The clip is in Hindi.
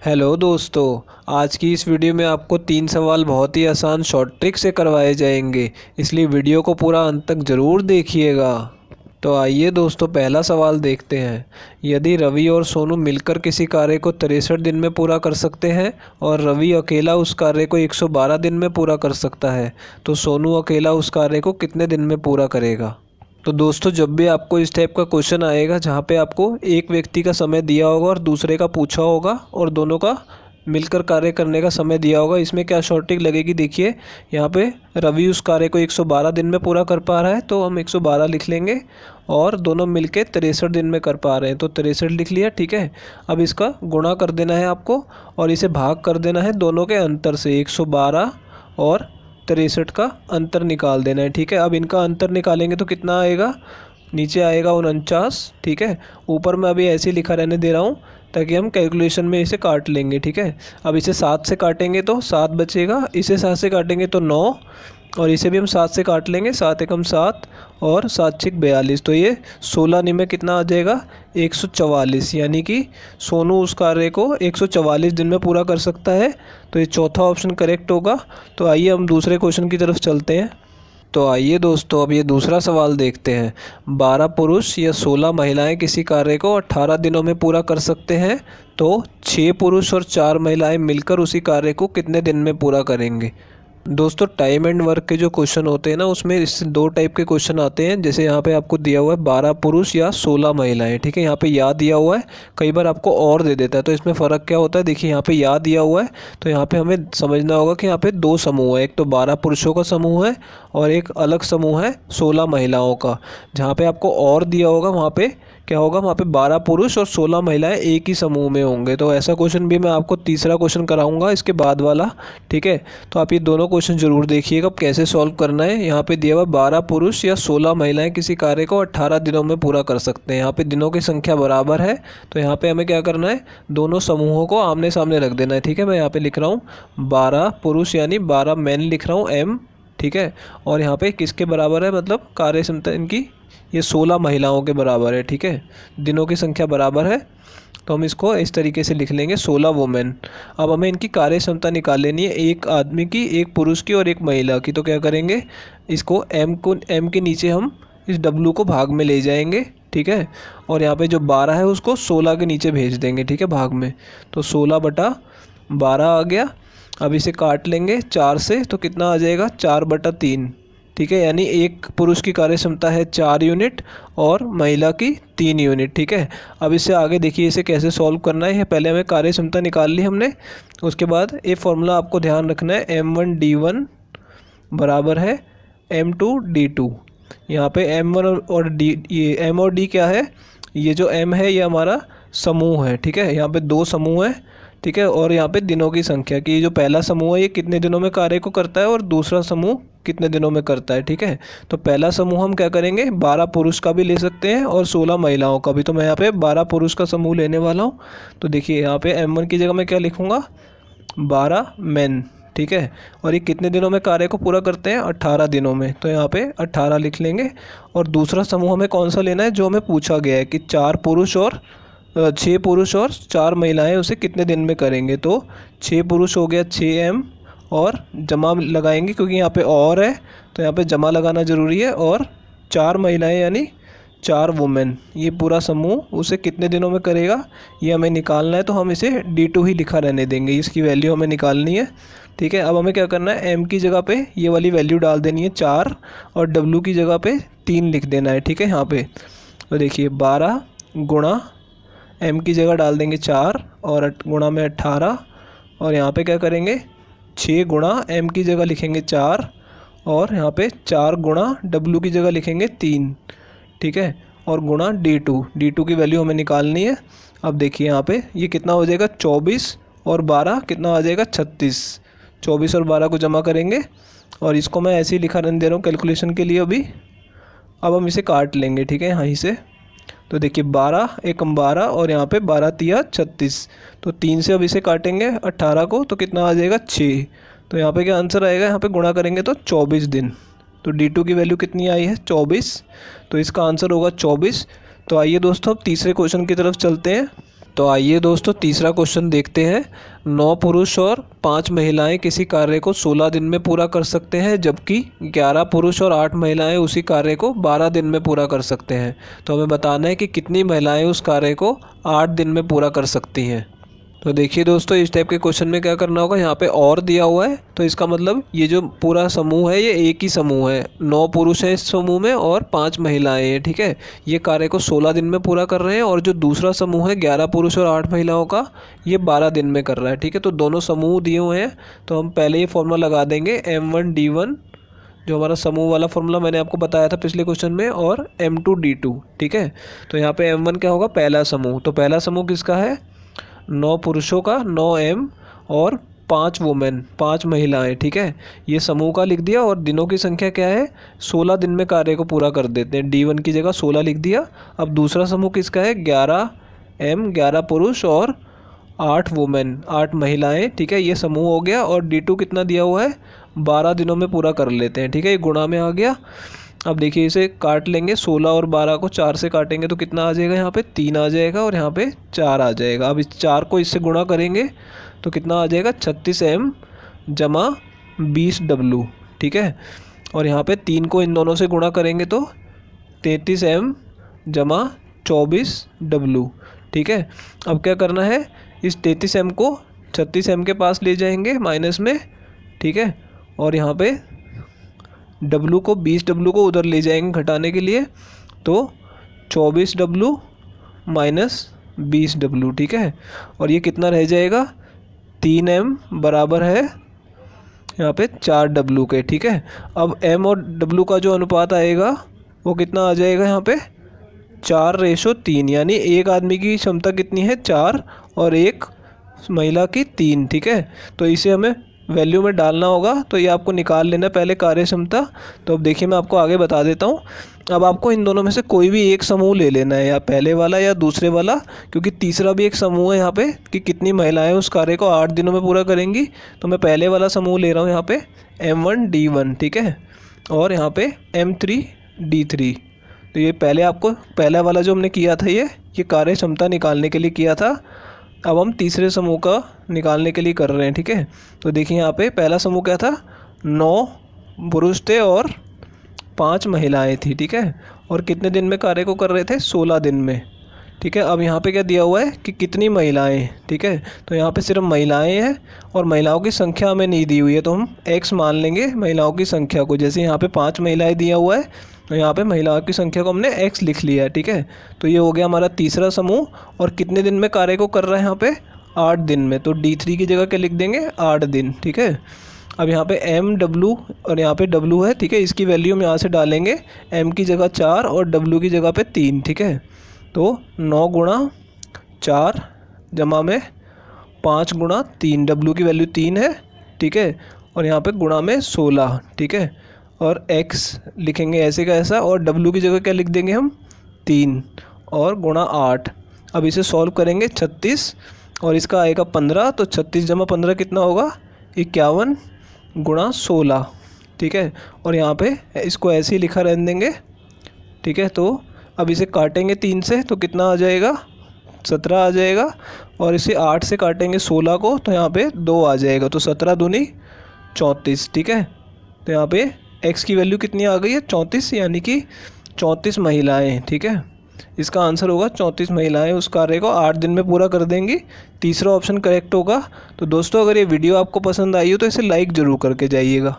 हेलो दोस्तों, आज की इस वीडियो में आपको 3 सवाल बहुत ही आसान शॉर्ट ट्रिक से करवाए जाएंगे, इसलिए वीडियो को पूरा अंत तक ज़रूर देखिएगा। तो आइए दोस्तों, पहला सवाल देखते हैं। यदि रवि और सोनू मिलकर किसी कार्य को 63 दिन में पूरा कर सकते हैं और रवि अकेला उस कार्य को 112 दिन में पूरा कर सकता है, तो सोनू अकेला उस कार्य को कितने दिन में पूरा करेगा? तो दोस्तों, जब भी आपको इस टाइप का क्वेश्चन आएगा जहाँ पे आपको एक व्यक्ति का समय दिया होगा और दूसरे का पूछा होगा और दोनों का मिलकर कार्य करने का समय दिया होगा, इसमें क्या शॉर्ट ट्रिक लगेगी देखिए। यहाँ पे रवि उस कार्य को 112 दिन में पूरा कर पा रहा है तो हम 112 लिख लेंगे और दोनों मिलके 63 दिन में कर पा रहे हैं तो 63 लिख लिया। ठीक है, अब इसका गुणा कर देना है आपको और इसे भाग कर देना है दोनों के अंतर से। 112 और 63 का अंतर निकाल देना है। ठीक है, अब इनका अंतर निकालेंगे तो कितना आएगा? नीचे आएगा 49। ठीक है, ऊपर मैं अभी ऐसे ही लिखा रहने दे रहा हूँ ताकि हम कैलकुलेशन में इसे काट लेंगे। ठीक है, अब इसे 7 से काटेंगे तो 7 बचेगा, इसे 7 से काटेंगे तो 9 और इसे भी हम 7 से काट लेंगे। 7 एकम 7 और 7 छिक 42, तो ये 16 में कितना आ जाएगा? 144। यानी कि सोनू उस कार्य को 144 दिन में पूरा कर सकता है, तो ये चौथा ऑप्शन करेक्ट होगा। तो आइए हम दूसरे क्वेश्चन की तरफ चलते हैं। तो आइए दोस्तों, अब ये दूसरा सवाल देखते हैं। 12 पुरुष या 16 महिलाएं किसी कार्य को 18 दिनों में पूरा कर सकते हैं, तो 6 पुरुष और 4 महिलाएं मिलकर उसी कार्य को कितने दिन में पूरा करेंगे? दोस्तों, टाइम एंड वर्क के जो क्वेश्चन होते हैं ना, उसमें इससे 2 टाइप के क्वेश्चन आते हैं। जैसे यहाँ पे आपको दिया हुआ है 12 पुरुष या 16 महिलाएं। ठीक है, यहाँ पे या दिया हुआ है, कई बार आपको और दे देता है, तो इसमें फ़र्क क्या होता है देखिए। यहाँ पे या दिया हुआ है तो यहाँ पे हमें समझना होगा कि यहाँ पे 2 समूह है, एक तो 12 पुरुषों का समूह है और एक अलग समूह है 16 महिलाओं का। जहाँ पे आपको और दिया होगा वहाँ पे क्या होगा? वहाँ पे 12 पुरुष और 16 महिलाएं एक ही समूह में होंगे। तो ऐसा क्वेश्चन भी मैं आपको तीसरा क्वेश्चन कराऊंगा इसके बाद वाला। ठीक है, तो आप ये दोनों क्वेश्चन जरूर देखिएगा कैसे सॉल्व करना है। यहाँ पे दिया हुआ 12 पुरुष या 16 महिलाएं किसी कार्य को 18 दिनों में पूरा कर सकते हैं। यहाँ पे दिनों की संख्या बराबर है, तो यहाँ पे हमें क्या करना है? दोनों समूहों को आमने सामने रख देना है। ठीक है, मैं यहाँ पे लिख रहा हूँ 12 पुरुष यानी 12 मैन लिख रहा हूँ M। ठीक है, और यहाँ पे किसके बराबर है? मतलब कार्य क्षमता इनकी ये 16 महिलाओं के बराबर है। ठीक है, दिनों की संख्या बराबर है, तो हम इसको इस तरीके से लिख लेंगे 16 वुमेन। अब हमें इनकी कार्य क्षमता निकाल लेनी है, एक आदमी की, एक पुरुष की और एक महिला की। तो क्या करेंगे? इसको M के नीचे हम इस W को भाग में ले जाएंगे। ठीक है, और यहाँ पे जो 12 है उसको 16 के नीचे भेज देंगे। ठीक है, भाग में, तो 16/12 आ गया। अब इसे काट लेंगे 4 से, तो कितना आ जाएगा? 4/3। ठीक है, यानी एक पुरुष की कार्य क्षमता है 4 यूनिट और महिला की 3 यूनिट। ठीक है, अब इससे आगे देखिए इसे कैसे सॉल्व करना है। पहले हमें कार्य क्षमता निकाल ली हमने, उसके बाद ये फॉर्मूला आपको ध्यान रखना है, M1D1 बराबर है M2D2। यहाँ पे M1 और D, ये M और D क्या है? ये जो M है ये हमारा समूह है। ठीक है, यहाँ पे 2 समूह है। ठीक है, और यहाँ पे दिनों की संख्या की जो पहला समूह है ये कितने दिनों में कार्य को करता है और दूसरा समूह कितने दिनों में करता है। ठीक है, तो पहला समूह हम क्या करेंगे? 12 पुरुष का भी ले सकते हैं और 16 महिलाओं का भी। तो मैं यहाँ पे 12 पुरुष का समूह लेने वाला हूँ। तो देखिए यहाँ पे M1 की जगह मैं क्या लिखूँगा? 12 मैन। ठीक है, और ये कितने दिनों में कार्य को पूरा करते हैं? 18 दिनों में। तो यहाँ पे 18 लिख लेंगे। और दूसरा समूह हमें कौन सा लेना है? जो हमें पूछा गया है कि 6 पुरुष और 4 महिलाएं उसे कितने दिन में करेंगे। तो 6 पुरुष हो गया 6M और जमा लगाएंगे क्योंकि यहाँ पे और है, तो यहाँ पे जमा लगाना ज़रूरी है। और 4 महिलाएं यानी 4 वुमेन, ये पूरा समूह उसे कितने दिनों में करेगा ये हमें निकालना है। तो हम इसे D2 ही लिखा रहने देंगे, इसकी वैल्यू हमें निकालनी है। ठीक है, अब हमें क्या करना है? M की जगह पे ये वाली वैल्यू डाल देनी है 4 और W की जगह पे 3 लिख देना है। ठीक है, यहाँ पे तो देखिए 12 गुणा M की जगह डाल देंगे 4 और गुणा में 18 और यहाँ पे क्या करेंगे? 6 गुणा M की जगह लिखेंगे 4 और यहाँ पे 4 गुणा W की जगह लिखेंगे 3। ठीक है, और गुणा D2 की वैल्यू हमें निकालनी है। अब देखिए यहाँ पे ये कितना हो जाएगा? 24 और 12 कितना आ जाएगा? 36। 24 और 12 को जमा करेंगे और इसको मैं ऐसे ही लिखा रहने दे रहा हूँ कैलकुलेशन के लिए अभी। अब हम इसे काट लेंगे। ठीक है, यहीं से तो देखिए 12 एकम 12 और यहाँ पे 12 तिया 36, तो 3 से अब इसे काटेंगे 18 को, तो कितना आ जाएगा? 6। तो यहाँ पे क्या आंसर आएगा? यहाँ पे गुणा करेंगे तो 24 दिन। तो D2 की वैल्यू कितनी आई है? 24। तो इसका आंसर होगा 24। तो आइए दोस्तों अब तीसरे क्वेश्चन की तरफ चलते हैं। तो आइए दोस्तों तीसरा क्वेश्चन देखते हैं। 9 पुरुष और 5 महिलाएं किसी कार्य को 16 दिन में पूरा कर सकते हैं, जबकि 11 पुरुष और 8 महिलाएं उसी कार्य को 12 दिन में पूरा कर सकते हैं। तो हमें बताना है कि कितनी महिलाएं उस कार्य को 8 दिन में पूरा कर सकती हैं। तो देखिए दोस्तों, इस टाइप के क्वेश्चन में क्या करना होगा, यहाँ पे और दिया हुआ है तो इसका मतलब ये जो पूरा समूह है ये एक ही समूह है। 9 पुरुष हैं इस समूह में और 5 महिलाएं हैं, ठीक है। ये कार्य को 16 दिन में पूरा कर रहे हैं और जो दूसरा समूह है 11 पुरुष और 8 महिलाओं का, ये 12 दिन में कर रहा है, ठीक है। तो दोनों समूह दिए हुए हैं तो हम पहले ये फॉर्मूला लगा देंगे M1D1, जो हमारा समूह वाला फॉर्मूला मैंने आपको बताया था पिछले क्वेश्चन में, और M2D2, ठीक है। तो यहाँ पे M1 क्या होगा, पहला समूह। तो पहला समूह किसका है, 9 पुरुषों का, 9M और 5 वुमेन, 5 महिलाएं, ठीक है। ये समूह का लिख दिया और दिनों की संख्या क्या है, 16 दिन में कार्य को पूरा कर देते हैं। D1 की जगह 16 लिख दिया। अब दूसरा समूह किसका है, 11M, 11 पुरुष और 8 वुमेन, 8 महिलाएं, ठीक है। ये समूह हो गया। और D2 कितना दिया हुआ है, 12 दिनों में पूरा कर लेते हैं, ठीक है। ये गुणा में आ गया। अब देखिए इसे काट लेंगे, 16 और 12 को 4 से काटेंगे तो कितना आ जाएगा, यहाँ पे 3 आ जाएगा और यहाँ पे 4 आ जाएगा। अब इस 4 को इससे गुणा करेंगे तो कितना आ जाएगा, 36M जमा 20W, ठीक है। और यहाँ पे 3 को इन दोनों से गुणा करेंगे तो 33M जमा 24W, ठीक है। अब क्या करना है, इस 33M को 36M के पास ले जाएंगे माइनस में, ठीक है। और यहाँ पे W को 20W को उधर ले जाएंगे घटाने के लिए, तो 24W माइनस 20W, ठीक है। और ये कितना रह जाएगा, 3M बराबर है यहाँ पे 4W के, ठीक है। अब M और W का जो अनुपात आएगा वो कितना आ जाएगा, यहाँ पे 4:3, यानी एक आदमी की क्षमता कितनी है, 4 और एक महिला की 3, ठीक है। तो इसे हमें वैल्यू में डालना होगा। तो ये आपको निकाल लेना पहले कार्य क्षमता। तो अब देखिए मैं आपको आगे बता देता हूँ। अब आपको इन दोनों में से कोई भी एक समूह ले लेना है, या पहले वाला या दूसरे वाला, क्योंकि तीसरा भी एक समूह है यहाँ पे कि कितनी महिलाएं उस कार्य को 8 दिनों में पूरा करेंगी। तो मैं पहले वाला समूह ले रहा हूँ यहाँ पे M1D1, ठीक है, और यहाँ पे M3D3। तो ये पहले आपको पहला वाला जो हमने किया था ये कार्य क्षमता निकालने के लिए किया था। अब हम तीसरे समूह का निकालने के लिए कर रहे हैं, ठीक है। तो देखिए यहाँ पे पहला समूह क्या था, 9 पुरुष थे और 5 महिलाएं थी, ठीक है। और कितने दिन में कार्य को कर रहे थे, 16 दिन में, ठीक है। अब यहाँ पे क्या दिया हुआ है कि कितनी महिलाएं, ठीक है। तो यहाँ पे सिर्फ महिलाएं हैं और महिलाओं की संख्या हमें नहीं दी हुई है, तो हम x मान लेंगे महिलाओं की संख्या को। जैसे यहाँ पे 5 महिलाएं दिया हुआ है तो यहाँ पे महिलाओं की संख्या को हमने x लिख लिया है, ठीक है। तो ये हो गया हमारा तीसरा समूह। और कितने दिन में कार्य को कर रहा है यहाँ पे, 8 दिन में। तो D3 की जगह क्या लिख देंगे, 8 दिन, ठीक है। अब यहाँ पे MW और यहाँ पे W है, ठीक है। इसकी वैल्यू हम यहाँ से डालेंगे, M की जगह 4 और W की जगह पे 3, ठीक है। तो 9 गुणा 4 जमा में 5 गुणा 3, W की वैल्यू 3 है, ठीक है। और यहाँ पे गुणा में 16, ठीक है। और x लिखेंगे ऐसे का ऐसा, और W की जगह क्या लिख देंगे हम, 3 और गुणा 8। अब इसे सॉल्व करेंगे, 36 और इसका आएगा 15। तो 36 जमा 15 कितना होगा, 51 गुणा 16, ठीक है। और यहाँ पे इसको ऐसे ही लिखा रहने देंगे, ठीक है। तो अब इसे काटेंगे 3 से तो कितना आ जाएगा, 17 आ जाएगा। और इसे 8 से काटेंगे 16 को तो यहाँ पे 2 आ जाएगा। तो 17 दूनी 34, ठीक है। तो यहाँ पे x की वैल्यू कितनी आ गई है, 34, यानी कि 34 महिलाएं, ठीक है। इसका आंसर होगा 34 महिलाएं उस कार्य को 8 दिन में पूरा कर देंगी। तीसरा ऑप्शन करेक्ट होगा। तो दोस्तों अगर ये वीडियो आपको पसंद आई हो तो इसे लाइक ज़रूर करके जाइएगा।